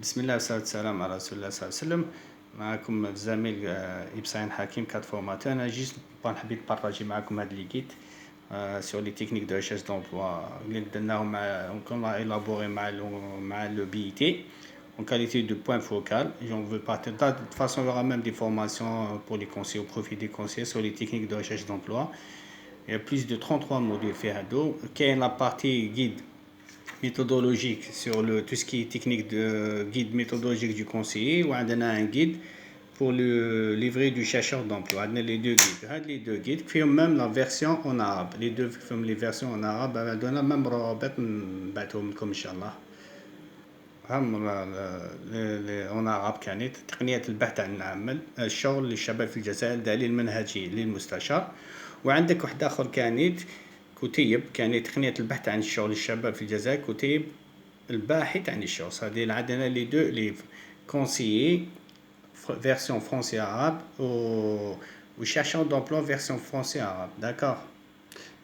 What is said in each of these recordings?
بسم الله والصلاة والسلام على رسول الله صلى الله عليه وسلم. معكم الزميل إبراهيم حكيم كاد فورماتور. أنا جيست حبيت بارطاجي معكم هاد لي جيد sur les techniques de recherche d'emploi اللي درناهم مع élaboré مع le BIT en qualité de point focal. Et on veut partir de toute façon, il y aura même des formations pour les conseillers, au profit des conseillers sur les techniques de recherche d'emploi. Il y a plus de 33 modules faits qui est la partie guide méthodologique sur tout ce qui est technique de guide méthodologique du conseiller, ou on a un guide pour le livret du chercheur d'emploi. On a les deux guides. Les deux guides qui ont même la version en arabe. Les deux font les versions en arabe. On a même رابط نبعثهم إن شاء الله. en arabe كانت تقنية البحث عن العمل الشغل للشباب في الجزائر دليل منهجي للمستشار. وعندك واحد آخر كانت كتيب كانت تقنية البحث عن الشغل للشباب في الجزائر كتيب الباحث عن الشغل. هذه عندنا لي دو ليف conseiller version français arabe ou chercheur d'emploi version français arabe. D'accord.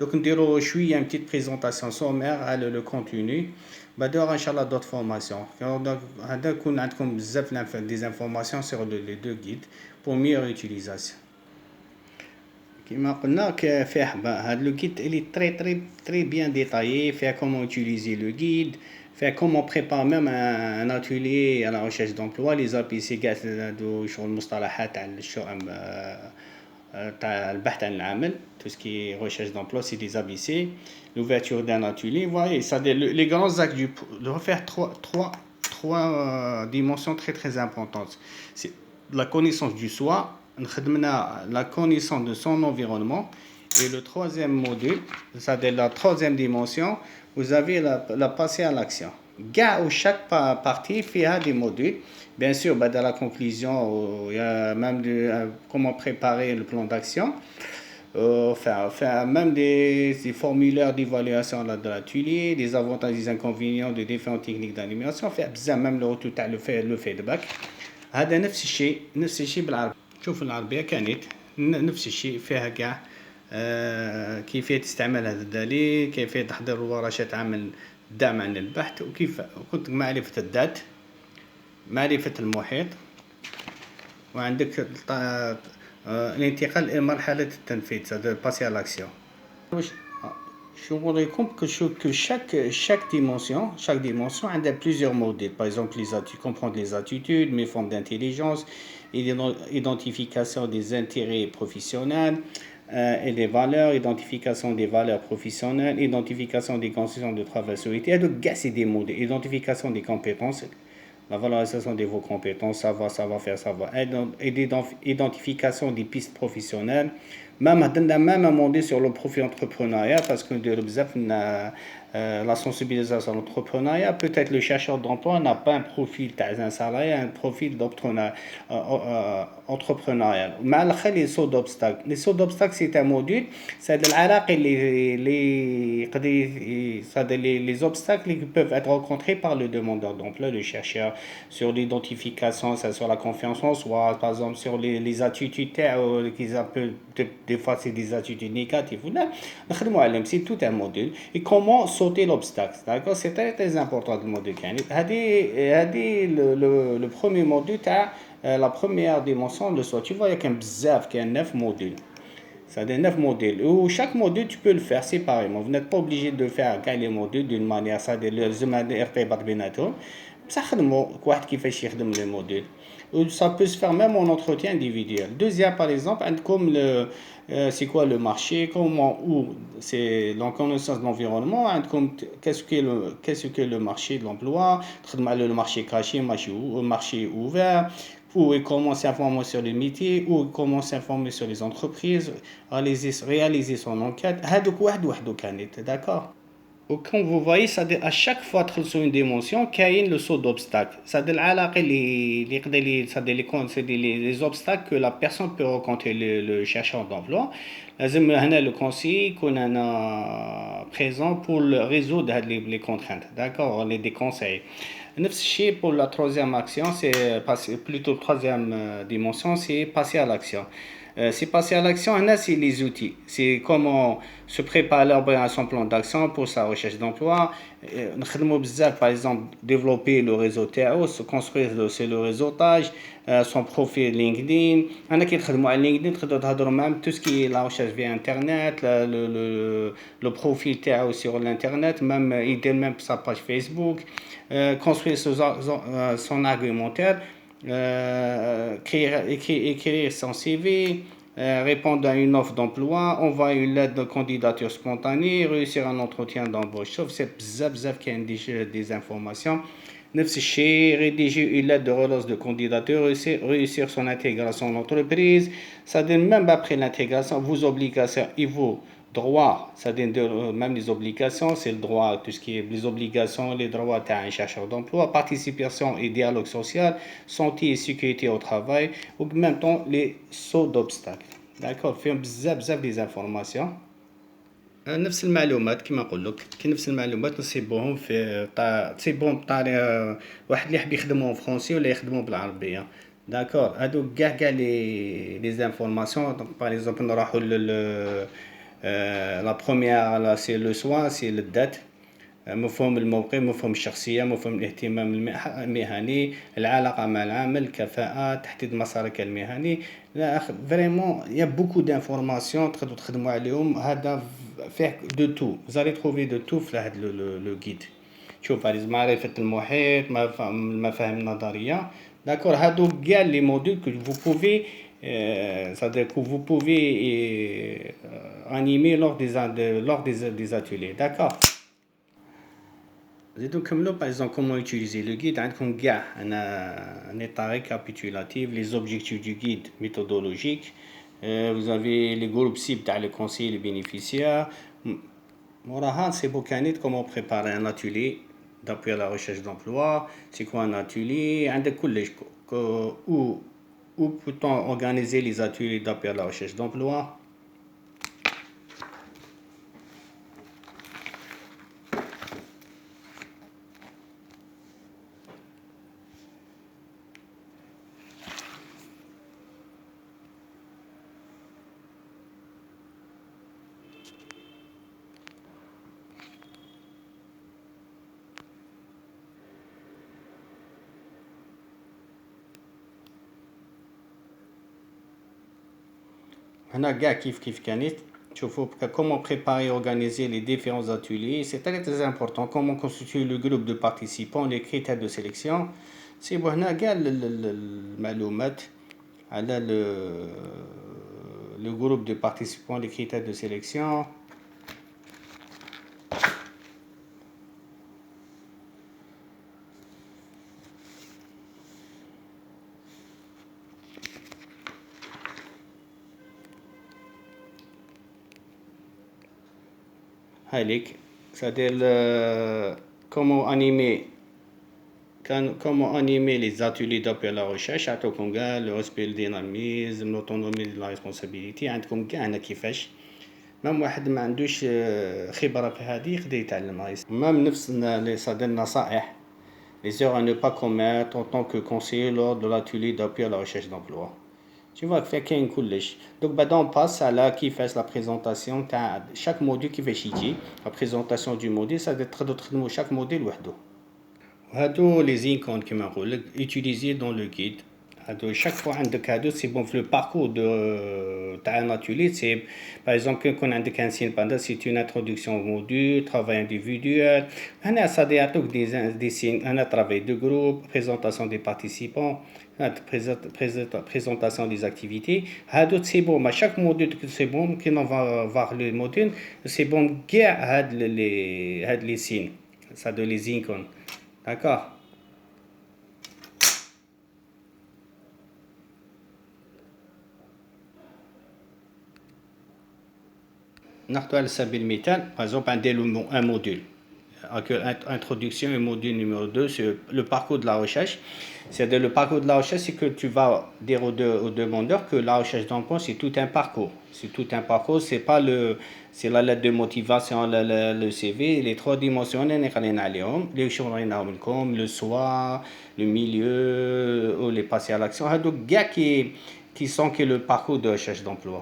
Donc نديرو شويه une petite présentation sommaire على le contenu. بعدها ان شاء الله d'autres formations. هذا يكون عندكم بزاف des informations sur les deux guides pour meilleure utilisation. كما قلنا فيه هذا لو guide il est très bien détaillé. فيه comment utiliser le guide, faire comment préparer même un atelier à la recherche d'emploi. Les APC قاعد هادو شغل المصطلحات تاع الشغل تاع البحث عن العمل. Tout ce qui est recherche d'emploi, c'est des ABC. L'ouverture d'un atelier, voyez, ça, les grands axes de refaire trois dimensions très importantes. C'est la connaissance du soi, la connaissance de son environnement, et le troisième module, c'est-à-dire la troisième dimension, vous avez la passer à l'action. Chaque partie fait des modules. Bien sûr, dans la conclusion, il y a même comment préparer le plan d'action. Faire même des formulaires d'évaluation de l'atelier, des avantages et des inconvénients de différentes techniques d'animation, faire même le feedback. هذا نفس الشيء بالعربي. شوف العربية كانت نفس الشيء فيها كاع كيفية استعمال هذا الدليل، كيفية تحضير ورشات عمل دعم عن البحث، وكيف كنت معرفة الذات، معرفة المحيط، وعندك الانتقال إلى مرحلة التنفيذ، c'est-à-dire passer à l'action. Je voudrais que chaque dimension a plusieurs modules. Par exemple, comprendre les attitudes, mes formes d'intelligence, identification des intérêts professionnels et des valeurs, identification des valeurs professionnelles, identification des conditions de travail souhaitées. Et donc, c'est des modules. Identification des compétences, la valorisation de vos compétences, savoir-faire, identification des pistes professionnelles. Même un module sur le profil entrepreneuriat, parce que la sensibilisation à l'entrepreneuriat, peut-être le chercheur d'emploi n'a pas un profil un salarié, un profil entrepreneurial. Mais les sauts d'obstacles. Les sauts d'obstacles, c'est un module, c'est les obstacles qui peuvent être rencontrés par le demandeur d'emploi, le chercheur, sur l'identification, sur la confiance en soi, par exemple sur les attitudes qu'ils appellent des fois c'est des attitudes négatives. C'est tout un module. Et comment sauter l'obstacle, d'accord? C'est très important le module. Le premier module, la première dimension de soi. Tu vois, il y a qu'un bzaf, qu'il y a 9 modules. Ça a 9 modules. Où chaque module, tu peux le faire séparément. Vous n'êtes pas obligé de faire les modules d'une manière. Ça ça peut se faire même en entretien individuel. Deuxième, par exemple, comme c'est quoi le marché, c'est la connaissance de l'environnement, qu'est-ce que le marché de l'emploi, le marché caché, le marché ouvert, où il commence à s'informer sur les métiers, où il commence à s'informer sur les entreprises, réaliser son enquête. D'accord? Comme vous voyez, à chaque fois sur une dimension, il y a le saut d'obstacle. C'est-à-dire les obstacles que la personne peut rencontrer, le chercheur d'emploi. Le conseiller qu'on est présent pour résoudre les contraintes. D'accord, des conseils. Pour la troisième action, plutôt troisième dimension, c'est passer à l'action. C'est passer à l'action, c'est les outils. C'est comment se préparer à son plan d'action pour sa recherche d'emploi. Par exemple, développer le réseau TAO, se construire le réseautage, son profil LinkedIn. On a qui travaillent à LinkedIn, même tout ce qui est la recherche via Internet, le profil TAO sur l'Internet, même idée même sa page Facebook, construire son argumentaire. Écrire son CV, répondre à une offre d'emploi, envoyer une lettre de candidature spontanée, réussir un entretien d'embauche. Sauf c'est bzaf qui a des informations. نفس الشيء rédiger une lettre de relance de candidature, réussir son intégration en entreprise. Ça donne même après l'intégration, vos obligations et vos droits, ça donne même les obligations, c'est le droit, tout ce qui est les obligations, les droits d'un chercheur d'emploi, participation et dialogue social, santé et sécurité au travail, ou en même temps les sauts d'obstacles. D'accord, فيهم بزاف des informations. نفس المعلومات كما نقول لك كي نفس المعلومات نصيبوهم تصيبوهم بطريقه واحد اللي يحب يخدمهم فرونسي ولا يخدمهم بالعربيه. داكور هادو كاع لي زانفورماسيون دونك باغ اكزومبل نروحو لا بروميير سي لو سوا سي الدات مفهوم الموقع مفهوم الشخصيه مفهوم الاهتمام المهني العلاقه مع العمل الكفاءه تحديد مسارك المهني لا فريمون يا بوكو دانفورماسيون تقدروا تخدموا عليهم هذا فيه دو تو زالي تروفي دو تو في هذا لو غيد شوف معرفه المحيط المفاهيم النظريه داكور هادو كاع لي موديل كو فو بوفي c'est-à-dire que vous pouvez animer lors des ateliers, d'accord. Par exemple, comment utiliser le guide. Un état récapitulatif, les objectifs du guide méthodologique. Vous avez les groupes cibles dans le conseil les bénéficiaires. C'est pour comment préparer un atelier d'appui à la recherche d'emploi. C'est quoi un atelier? Où peut-on organiser les ateliers d'appui à la recherche d'emploi? Comment préparer et organiser les différents ateliers. C'est très important. Comment constituer le groupe de participants, les critères de sélection. C'est bon, le groupe de participants, les critères de sélection. C'est-à-dire comment animer les ateliers d'appui à la recherche le respect le dynamisme l'autonomie de la responsabilité عندكم كاع هنا كيفاش مام واحد ما عندوش خبره في هذه يقدر يتعلمها مام نفس النصائح les erreurs à ne pas commettre en tant que conseiller lors de l'atelier d'appui à la recherche d'emploi. Tu vois que كاين كلش donc بعدا on passe à la كيفاش la présentation تاع chaque module كيفاش يجي la présentation du module ça تقدروا تخدموا chaque module وحده هادو les icônes كما نقول لك utiliser dans le guide هادو chaque fois عندك هادو c'est bon في le parcours de تاع un atelier c'est par exemple كي يكون عندك un signe pendant c'est une introduction au module travail individuel هنا ça يعطوك des signes un travail de groupe présentation des participants présentation des activités هادو c'est bon à chaque module c'est bon qui on va voir le module c'est bon كاع هاد les signes ça de les icônes d'accord. ناخذ على سبيل المثال par exemple un module introduction et module numéro 2 c'est le parcours de la recherche. C'est-à-dire le parcours de la recherche, c'est que tu vas dire aux demandeurs que la recherche d'emploi, c'est tout un parcours. C'est tout un parcours, c'est la lettre de motivation, le CV, les 3 dimensions, les choses comme le soi, le milieu, ou les passer à l'action. Donc, qui est le parcours de recherche d'emploi.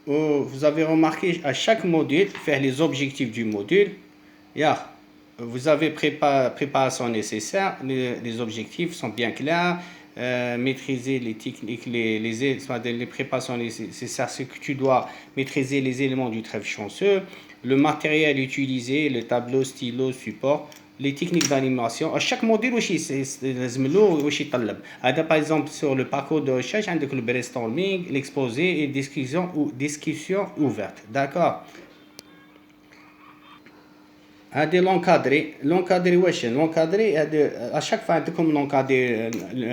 Vous avez remarqué à chaque module, faire les objectifs du module. Yeah. Vous avez préparation nécessaire, les objectifs sont bien clairs, maîtriser les techniques, les préparations nécessaires, c'est que tu dois maîtriser les éléments du trèfle chanceux, le matériel utilisé, le tableau, stylo, support, les techniques d'animation. À chaque module, par exemple, sur le parcours de recherche, on a le brainstorming, l'exposé et discussion ouverte. D'accord? هذه l'encadré واش l'encadré à chaque fois عندكم l'encadré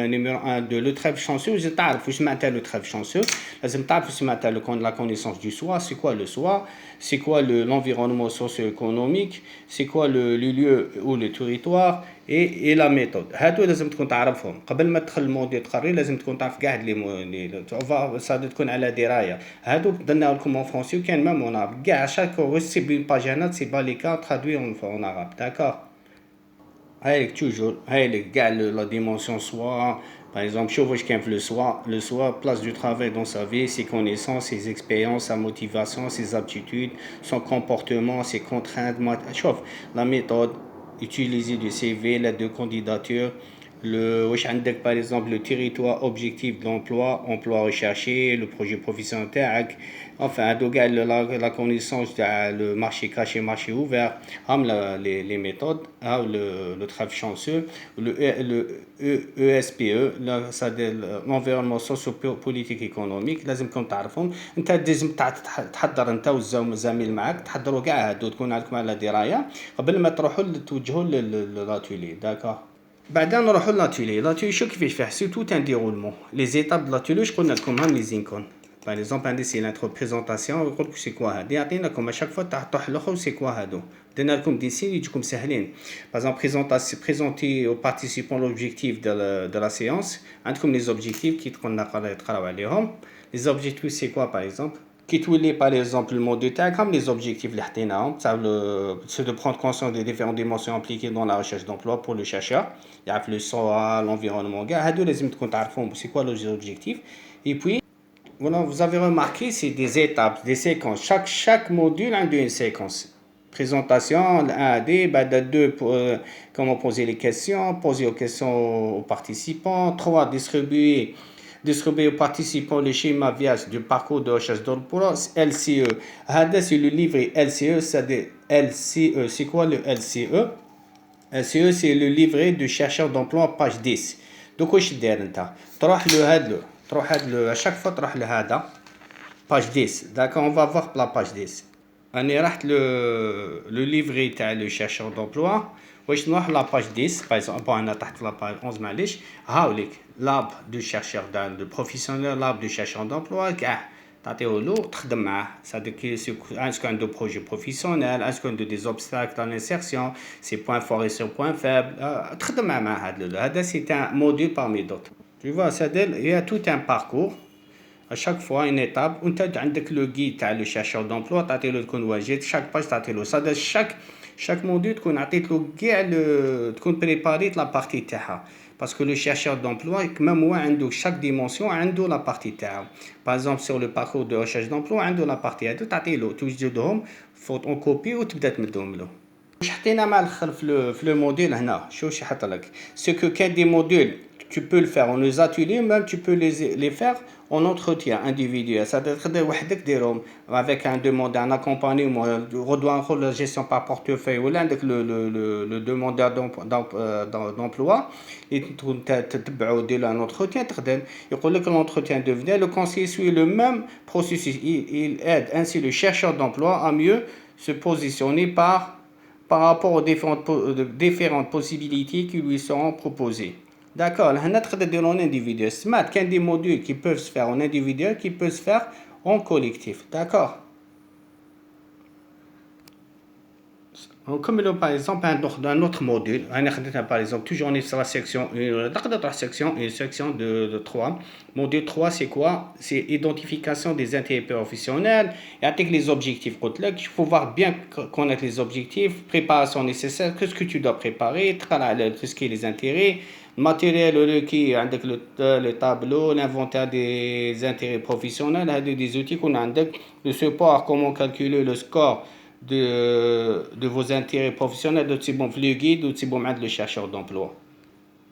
numéro 1 de le trèfle chanceux لازم تعرف واش معناتها le trèfle chanceux لازم تعرف واش معناتها la connaissance du soi c'est quoi le soi c'est quoi l'environnement socio-économique c'est quoi le lieu ou le territoire et la méthode هادو لازم تكون تعرفهم قبل ما تدخل الموديل تقري لازم تكون تعرف كاع لي صاد تكون على درايه هادو درنا لكم en français وكان ميم اون عرب كاع شاك سي بين باج هنا سي با لي كا ترادوي en arabe d'accord هايلك توجور هايلك كاع لا ديمونسيون سوا par exemple شوف واش كان في le soi place du travail dans sa vie ses connaissances ses expériences sa motivation ses aptitudes son comportement ses contraintes شوف la méthode utiliser du CV, l'aide de candidature, par exemple le territoire objectif de l'emploi, emploi recherché, le projet professionnel, enfin la connaissance le marché caché, marché ouvert, les méthodes, le travail chanceux, le ESPE, l'environnement socio-politique économique, لازم كنت تعرفهم انت لازم تحضر انت والزميل معك تحضروا كاع هادو تكون عندكم على درايه قبل ما تروحوا توجهوا للاتولي داكور بعدا نروحوا لاتولي شو كيفاش فيه سي توت ان ديرولمون لي زيتاب د لاتولي واش قلنا لكم هم لي زينكون باغ اكزومبل عندي سي لانترو بريزونطاسيون يقول لك سي كوا هادي عطيناكم اشاك فوا تحطوا الاخر سي كوا هادو درنا لكم دي سين يجيكم ساهلين باغ اكزومبل بريزونتي او بارتيسيبون لوبجيكتيف دو لا سيونس عندكم لي زوبجيكتيف كي تقراو عليهم لي زوبجيكتيف سي كوا باغ اكزومبل qui تولي par exemple le module تاعك هم les objectifs اللي حطيناهم c'est de prendre conscience des différentes dimensions impliquées dans la recherche d'emploi pour le chercheur يعرف le SOA l'environnement كاع هادو لازم تكون تعرفهم c'est quoi les objectifs et puis voilà vous avez remarqué c'est des étapes des séquences chaque module a une séquence présentation 1D بعد 2 comment poser les questions poser aux questions aux participants 3 distribuer aux participants le schéma vierge du parcours de recherche d'emploi LCE. C'est le livret LCE, c'est-à-dire LCE. C'est quoi le LCE? LCE, c'est le livret de chercheur d'emploi page 10. Donc, واش داير انت تروح له à chaque fois تروح لهذا page 10. D'accord, on va voir la page 10. أنا رحت le livret تاع le chercheur d'emploi واش نروح لا باج 10 باغ اكزومبل انا تحت لا باج 11 معليش هاوليك لاب دو شيرشور دو بروفيسيونيل لاب دو شيرشور دامبلوا كاع تعطيه له تخدم معاه صدق اسكو عنده بروجي بروفيسيونيل اسكو عنده دي زوبستاكل دان لانسيرسيون سي بوين فور اي سي بوين فابل تخدم مع هذا سي ان موديل بارمي دوت tu vois c'est-à-dire il y a tout un parcours à chaque fois une étape وانت عندك لو غيد تاع لو شيرشور دامبلوا تعطيه له تكون واجد شاك باج تعطيه له c'est-à-dire chaque module تكون عطيت له كاع تكون بريباريت لا بارتي تاعها باسكو لو شيرشور دامبلوا كمام هو عنده شاك ديمونسيون عنده لا بارتي تاعو باغ اكزومبل سور لو باركور دو ريشيرش دامبلوا عنده لا بارتي هادو تعطي له توجدهم فوت اون كوبي وتبدا تمدهم له واش حطينا مع الاخر في لو موديل هنا شو حط لك سو كو كان دي موديل tu peux le faire en les ateliers même tu peux les faire en entretien individuel ça doit être وحدك ديرهم avec un demande un accompagnement redouane la gestion par portefeuille ou l'un avec le demandeur d'emploi et تتبعوا دير un entretien تخدم يقول لك l'entretien devenait le conseiller suit le même processus il aide ainsi le chercheur d'emploi à mieux se positionner par rapport aux différentes possibilités qui lui seront proposées. D'accord, on a traité de en individuel. Smart, qu'il y a des modules qui peuvent se faire en individuel, qui peuvent se faire en collectif. D'accord. Comme par exemple un autre module, par exemple, toujours on est sur la section, une section de 3. Module 3, c'est quoi? C'est identification des intérêts professionnels et avec les objectifs. Il faut voir bien connaître les objectifs, préparation nécessaire, qu'est-ce que tu dois préparer, tout ce qui est les intérêts, الماتيريال requis عندك لي tableaux, l'inventaire des intérêts professionnels, هادو des outils يكون عندك le support, comment calculer le score de vos intérêts professionnels دوتسيبهم في le guide وتسيبهم عند le chercheur d'emploi.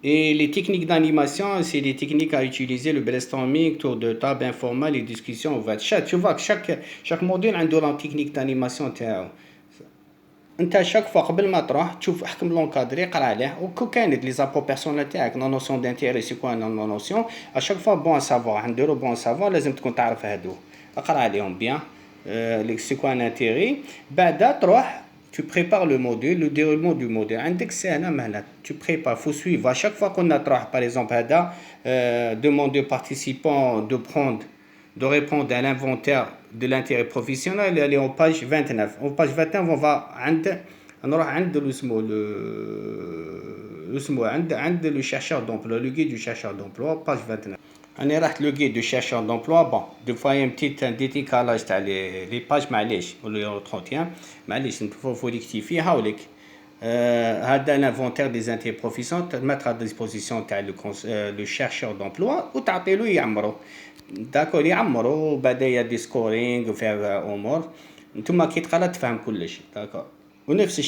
Et les techniques d'animation, c'est des techniques à utiliser, le brainstorming, tour de table informel, les discussions ouvertes. Tu vois que chaque module a une technique d'animation تاعو. انت شاك فوا قبل ما تروح تشوف احكم لونكادري قرا عليه وكو كانت لي زابو بيرسونيل تاعك لا نوسيون دانتيري سي كوا لا نوسيون اشاك فوا بون سافوار نديرو بون سافوار لازم تكون تعرف هادو اقرا عليهم بيان لي سي كوا ان انتيري بعدا تروح tu prépares le module le déroulement du module عندك سنه مهله tu prépares faut suivre à chaque fois qu'on a تروح par exemple هذا demande aux participants de répondre à l'inventaire de l'intérêt professionnel. Elle est en page 29. En page 29, on va نروح عند le chercheur d'emploi, le guide du chercheur d'emploi, page 29. أنا رحت le guide du chercheur d'emploi. Bon, des fois il y a un petit décalage تاع les pages معليش ولا l'entretien معليش faut rectifier هاوليك. هذا l'inventaire des intérêts professionnels mettre à disposition تاع le chercheur d'emploi وتعطي له يعمرو. داكور يعمرو بعدا يا دي سكورينغ وفيها امور نتوما كي تقرا تفهم كلش داكور ونفس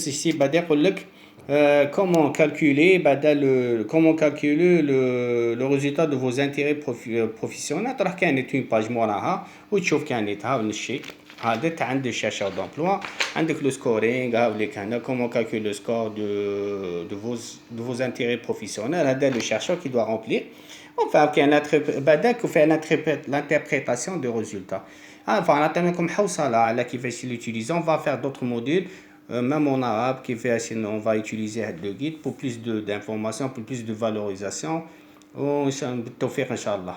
الشيء بعدا يقول لك comment calculer le résultat de vos intérêts professionnels راح كانت une page موراها وتشوف كانت هذا الشيء هذا تاع عند الشاشة d'emploi عندك لو سكورينغ هاوليك هنا comment calculer le score de vos intérêts professionnels هذا le chercheur qui doit remplir. Enfin, بعداك وفي l'interprétation des résultats. Enfin, نعطيكم حوصلة على كيفاش l'utiliser. On va faire d'autres modules, même en arabe, كيفاش on va utiliser le guide pour plus d'informations, pour plus de valorisation. بالتوفيق إن شاء الله.